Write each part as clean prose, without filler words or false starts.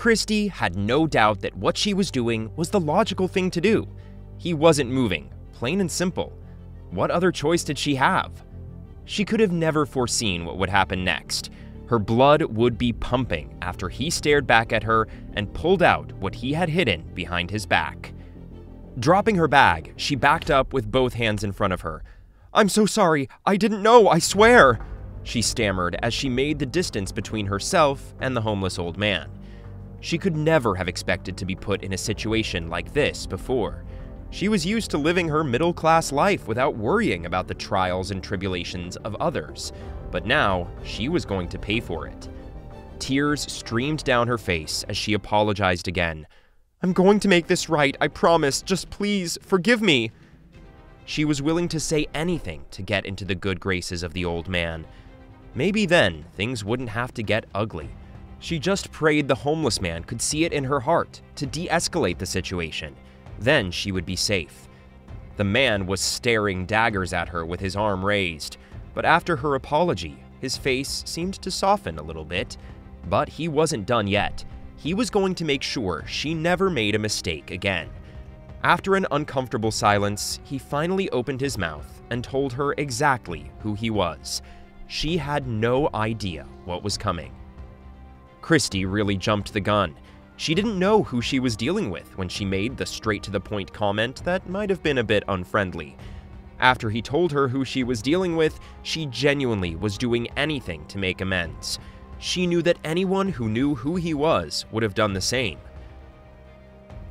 Christy had no doubt that what she was doing was the logical thing to do. He wasn't moving, plain and simple. What other choice did she have? She could have never foreseen what would happen next. Her blood would be pumping after he stared back at her and pulled out what he had hidden behind his back. Dropping her bag, she backed up with both hands in front of her. "I'm so sorry, I didn't know, I swear," she stammered as she made the distance between herself and the homeless old man. She could never have expected to be put in a situation like this before. She was used to living her middle-class life without worrying about the trials and tribulations of others, but now she was going to pay for it. Tears streamed down her face as she apologized again. "I'm going to make this right, I promise. Just please, forgive me." She was willing to say anything to get into the good graces of the old man. Maybe then things wouldn't have to get ugly. She just prayed the homeless man could see it in her heart to de-escalate the situation. Then she would be safe. The man was staring daggers at her with his arm raised, but after her apology, his face seemed to soften a little bit. But he wasn't done yet. He was going to make sure she never made a mistake again. After an uncomfortable silence, he finally opened his mouth and told her exactly who he was. She had no idea what was coming. Christy really jumped the gun. She didn't know who she was dealing with when she made the straight-to-the-point comment that might have been a bit unfriendly. After he told her who she was dealing with, she genuinely was doing anything to make amends. She knew that anyone who knew who he was would have done the same.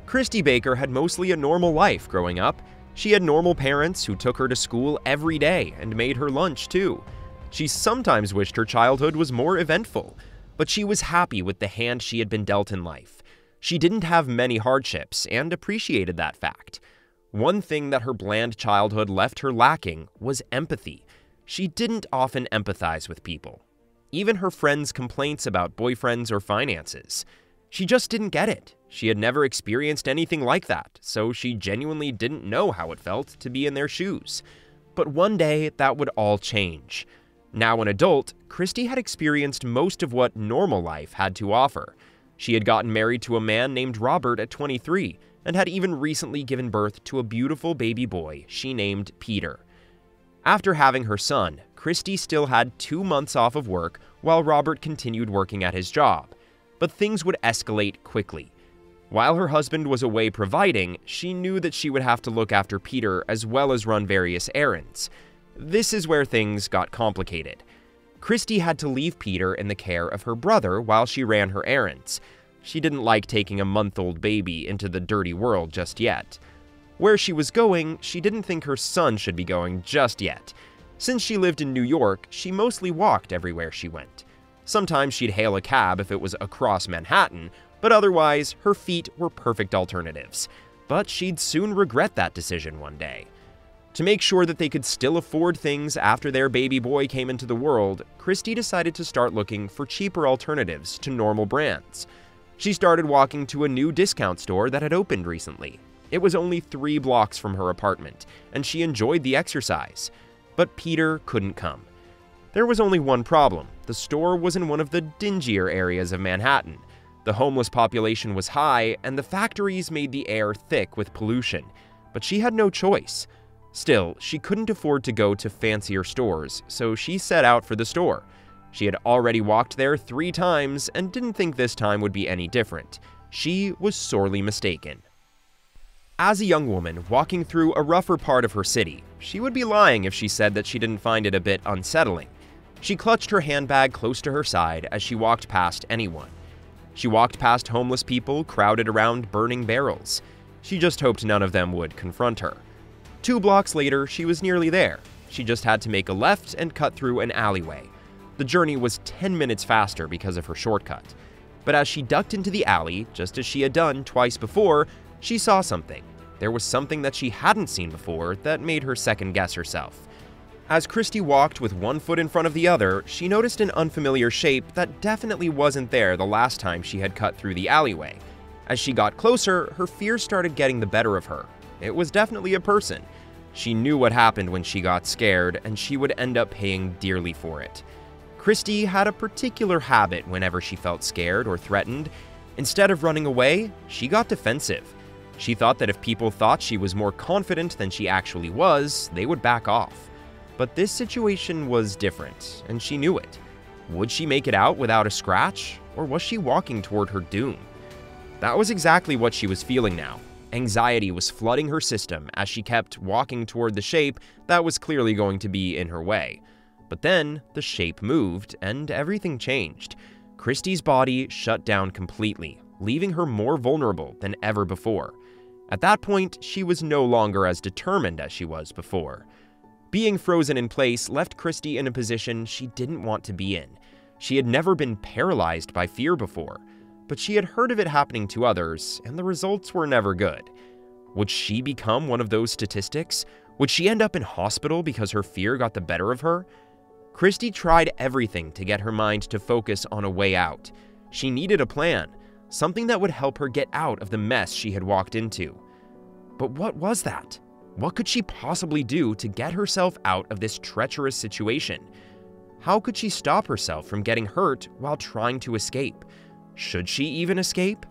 Christy Baker had mostly a normal life growing up. She had normal parents who took her to school every day and made her lunch too. She sometimes wished her childhood was more eventful, but she was happy with the hand she had been dealt in life. She didn't have many hardships and appreciated that fact. One thing that her bland childhood left her lacking was empathy. She didn't often empathize with people, even her friends' complaints about boyfriends or finances. She just didn't get it. She had never experienced anything like that, so she genuinely didn't know how it felt to be in their shoes. But one day, that would all change. Now an adult, Christy had experienced most of what normal life had to offer. She had gotten married to a man named Robert at 23, and had even recently given birth to a beautiful baby boy she named Peter. After having her son, Christy still had 2 months off of work while Robert continued working at his job. But things would escalate quickly. While her husband was away providing, she knew that she would have to look after Peter as well as run various errands. This is where things got complicated. Christy had to leave Peter in the care of her brother while she ran her errands. She didn't like taking a month-old baby into the dirty world just yet. Where she was going, she didn't think her son should be going just yet. Since she lived in New York, she mostly walked everywhere she went. Sometimes she'd hail a cab if it was across Manhattan, but otherwise, her feet were perfect alternatives. But she'd soon regret that decision one day. To make sure that they could still afford things after their baby boy came into the world, Christy decided to start looking for cheaper alternatives to normal brands. She started walking to a new discount store that had opened recently. It was only 3 blocks from her apartment, and she enjoyed the exercise. But Peter couldn't come. There was only one problem. The store was in one of the dingier areas of Manhattan. The homeless population was high, and the factories made the air thick with pollution. But she had no choice. Still, she couldn't afford to go to fancier stores, so she set out for the store. She had already walked there 3 times and didn't think this time would be any different. She was sorely mistaken. As a young woman walking through a rougher part of her city, she would be lying if she said that she didn't find it a bit unsettling. She clutched her handbag close to her side as she walked past anyone. She walked past homeless people crowded around burning barrels. She just hoped none of them would confront her. 2 blocks later, she was nearly there. She just had to make a left and cut through an alleyway. The journey was 10 minutes faster because of her shortcut. But as she ducked into the alley, just as she had done twice before, she saw something. There was something that she hadn't seen before that made her second-guess herself. As Christy walked with one foot in front of the other, she noticed an unfamiliar shape that definitely wasn't there the last time she had cut through the alleyway. As she got closer, her fears started getting the better of her. It was definitely a person. She knew what happened when she got scared, and she would end up paying dearly for it. Christy had a particular habit whenever she felt scared or threatened. Instead of running away, she got defensive. She thought that if people thought she was more confident than she actually was, they would back off. But this situation was different, and she knew it. Would she make it out without a scratch, or was she walking toward her doom? That was exactly what she was feeling now. Anxiety was flooding her system as she kept walking toward the shape that was clearly going to be in her way. But then, the shape moved, and everything changed. Christy's body shut down completely, leaving her more vulnerable than ever before. At that point, she was no longer as determined as she was before. Being frozen in place left Christy in a position she didn't want to be in. She had never been paralyzed by fear before, but she had heard of it happening to others, and the results were never good. Would she become one of those statistics? Would she end up in hospital because her fear got the better of her? Christy tried everything to get her mind to focus on a way out. She needed a plan, something that would help her get out of the mess she had walked into. But what was that? What could she possibly do to get herself out of this treacherous situation? How could she stop herself from getting hurt while trying to escape? Should she even escape?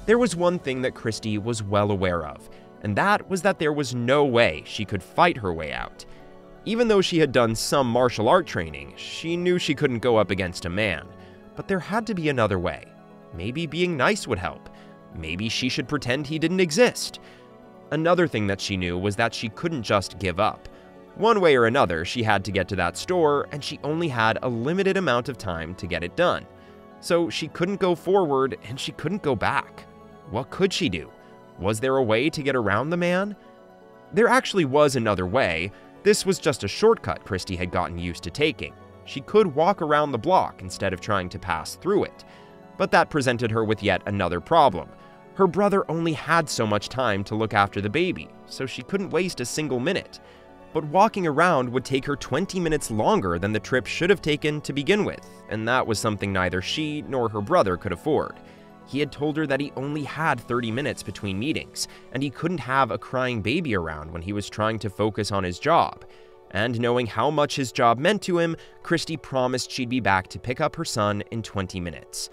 There was one thing that Christy was well aware of, and that was that there was no way she could fight her way out. Even though she had done some martial art training, she knew she couldn't go up against a man. But there had to be another way. Maybe being nice would help. Maybe she should pretend he didn't exist. Another thing that she knew was that she couldn't just give up. One way or another, she had to get to that store, and she only had a limited amount of time to get it done. So she couldn't go forward, and she couldn't go back. What could she do? Was there a way to get around the man? There actually was another way. This was just a shortcut Christy had gotten used to taking. She could walk around the block instead of trying to pass through it. But that presented her with yet another problem. Her brother only had so much time to look after the baby, so she couldn't waste a single minute. But walking around would take her 20 minutes longer than the trip should have taken to begin with, and that was something neither she nor her brother could afford. He had told her that he only had 30 minutes between meetings, and he couldn't have a crying baby around when he was trying to focus on his job. And knowing how much his job meant to him, Christy promised she'd be back to pick up her son in 20 minutes.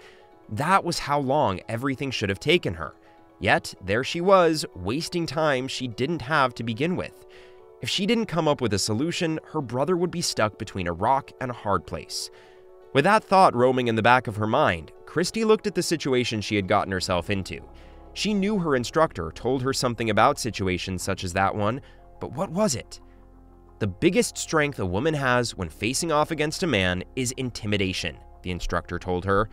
That was how long everything should have taken her. Yet, there she was, wasting time she didn't have to begin with. If she didn't come up with a solution, her brother would be stuck between a rock and a hard place. With that thought roaming in the back of her mind, Christy looked at the situation she had gotten herself into. She knew her instructor told her something about situations such as that one, but what was it? The biggest strength a woman has when facing off against a man is intimidation, the instructor told her.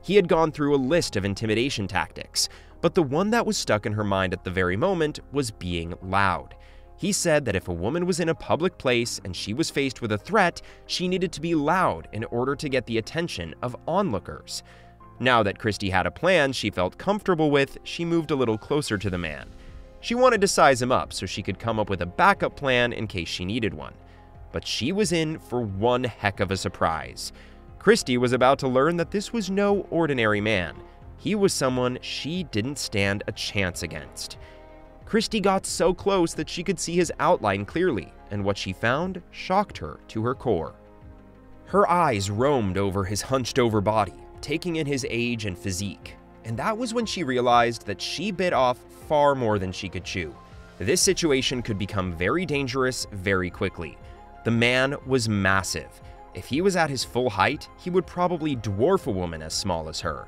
He had gone through a list of intimidation tactics, but the one that was stuck in her mind at the very moment was being loud. He said that if a woman was in a public place and she was faced with a threat, she needed to be loud in order to get the attention of onlookers. Now that Christy had a plan she felt comfortable with, she moved a little closer to the man. She wanted to size him up so she could come up with a backup plan in case she needed one. But she was in for one heck of a surprise. Christy was about to learn that this was no ordinary man. He was someone she didn't stand a chance against. Christy got so close that she could see his outline clearly, and what she found shocked her to her core. Her eyes roamed over his hunched-over body, taking in his age and physique, and that was when she realized that she bit off far more than she could chew. This situation could become very dangerous very quickly. The man was massive. If he was at his full height, he would probably dwarf a woman as small as her.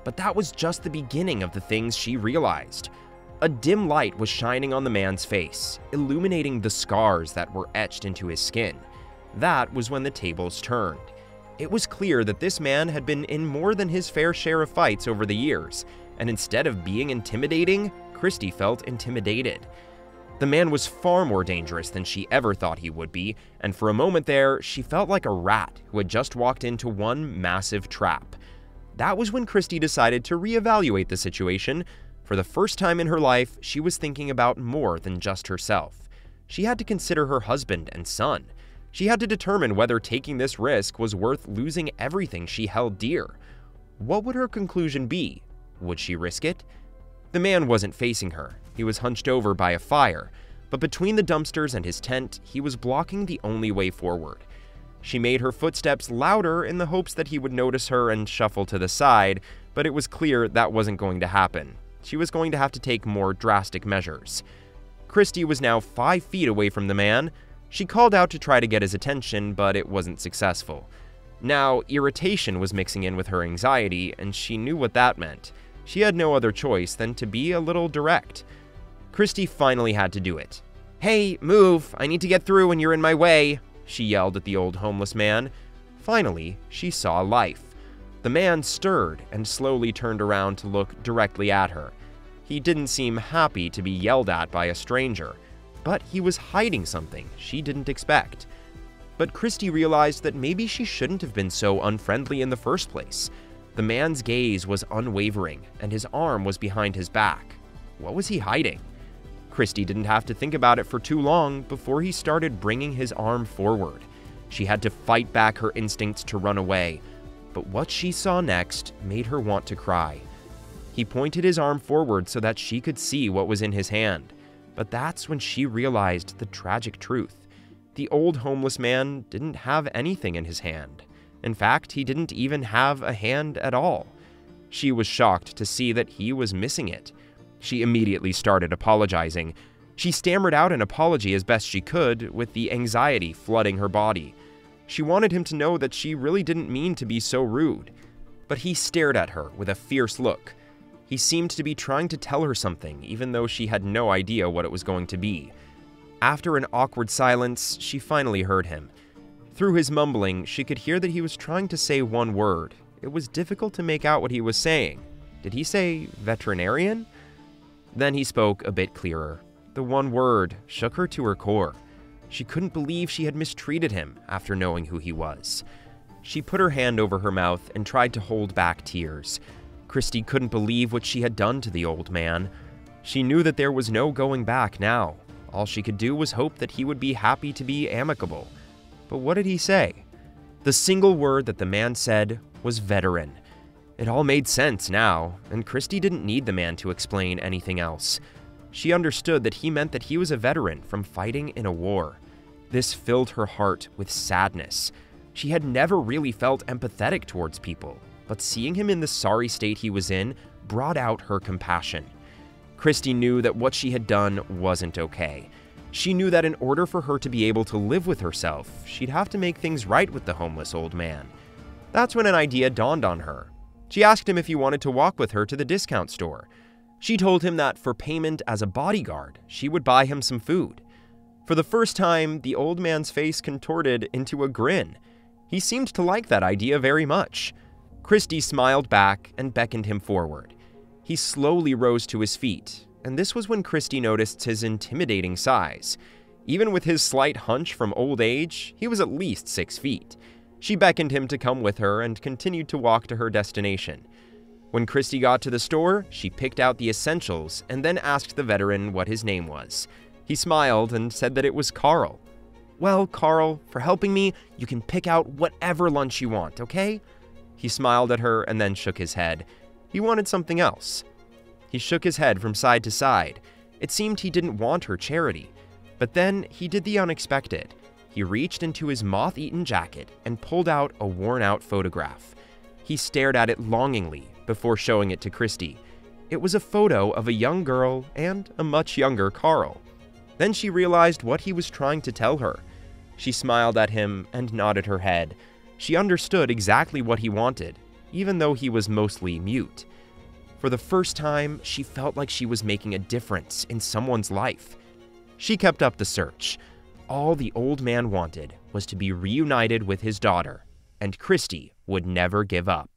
But that was just the beginning of the things she realized. A dim light was shining on the man's face, illuminating the scars that were etched into his skin. That was when the tables turned. It was clear that this man had been in more than his fair share of fights over the years, and instead of being intimidating, Christy felt intimidated. The man was far more dangerous than she ever thought he would be, and for a moment there, she felt like a rat who had just walked into one massive trap. That was when Christy decided to reevaluate the situation. For the first time in her life, she was thinking about more than just herself. She had to consider her husband and son. She had to determine whether taking this risk was worth losing everything she held dear. What would her conclusion be? Would she risk it? The man wasn't facing her. He was hunched over by a fire, but between the dumpsters and his tent, he was blocking the only way forward. She made her footsteps louder in the hopes that he would notice her and shuffle to the side, but it was clear that wasn't going to happen. She was going to have to take more drastic measures. Christy was now 5 feet away from the man. She called out to try to get his attention, but it wasn't successful. Now, irritation was mixing in with her anxiety, and she knew what that meant. She had no other choice than to be a little direct. Christy finally had to do it. "Hey, move! I need to get through and you're in my way!" she yelled at the old homeless man. Finally, she saw life. The man stirred and slowly turned around to look directly at her. He didn't seem happy to be yelled at by a stranger, but he was hiding something she didn't expect. But Christy realized that maybe she shouldn't have been so unfriendly in the first place. The man's gaze was unwavering, and his arm was behind his back. What was he hiding? Christy didn't have to think about it for too long before he started bringing his arm forward. She had to fight back her instincts to run away, but what she saw next made her want to cry. He pointed his arm forward so that she could see what was in his hand, but that's when she realized the tragic truth. The old homeless man didn't have anything in his hand. In fact, he didn't even have a hand at all. She was shocked to see that he was missing it. She immediately started apologizing. She stammered out an apology as best she could, with the anxiety flooding her body. She wanted him to know that she really didn't mean to be so rude. But he stared at her with a fierce look. He seemed to be trying to tell her something, even though she had no idea what it was going to be. After an awkward silence, she finally heard him. Through his mumbling, she could hear that he was trying to say one word. It was difficult to make out what he was saying. Did he say veterinarian? Then he spoke a bit clearer. The one word shook her to her core. She couldn't believe she had mistreated him after knowing who he was. She put her hand over her mouth and tried to hold back tears. Christy couldn't believe what she had done to the old man. She knew that there was no going back now. All she could do was hope that he would be happy to be amicable. But what did he say? The single word that the man said was veteran. It all made sense now, and Christy didn't need the man to explain anything else. She understood that he meant that he was a veteran from fighting in a war. This filled her heart with sadness. She had never really felt empathetic towards people, but seeing him in the sorry state he was in brought out her compassion. Christy knew that what she had done wasn't okay. She knew that in order for her to be able to live with herself, she'd have to make things right with the homeless old man. That's when an idea dawned on her. She asked him if he wanted to walk with her to the discount store. She told him that for payment as a bodyguard, she would buy him some food. For the first time, the old man's face contorted into a grin. He seemed to like that idea very much. Christy smiled back and beckoned him forward. He slowly rose to his feet, and this was when Christy noticed his intimidating size. Even with his slight hunch from old age, he was at least 6 feet. She beckoned him to come with her and continued to walk to her destination. When Christy got to the store, she picked out the essentials and then asked the veteran what his name was. He smiled and said that it was Carl. "Well, Carl, for helping me, you can pick out whatever lunch you want, okay?" He smiled at her and then shook his head. He wanted something else. He shook his head from side to side. It seemed he didn't want her charity. But then he did the unexpected. He reached into his moth-eaten jacket and pulled out a worn-out photograph. He stared at it longingly before showing it to Christy. It was a photo of a young girl and a much younger Carl. Then she realized what he was trying to tell her. She smiled at him and nodded her head. She understood exactly what he wanted, even though he was mostly mute. For the first time, she felt like she was making a difference in someone's life. She kept up the search. All the old man wanted was to be reunited with his daughter, and Christy would never give up.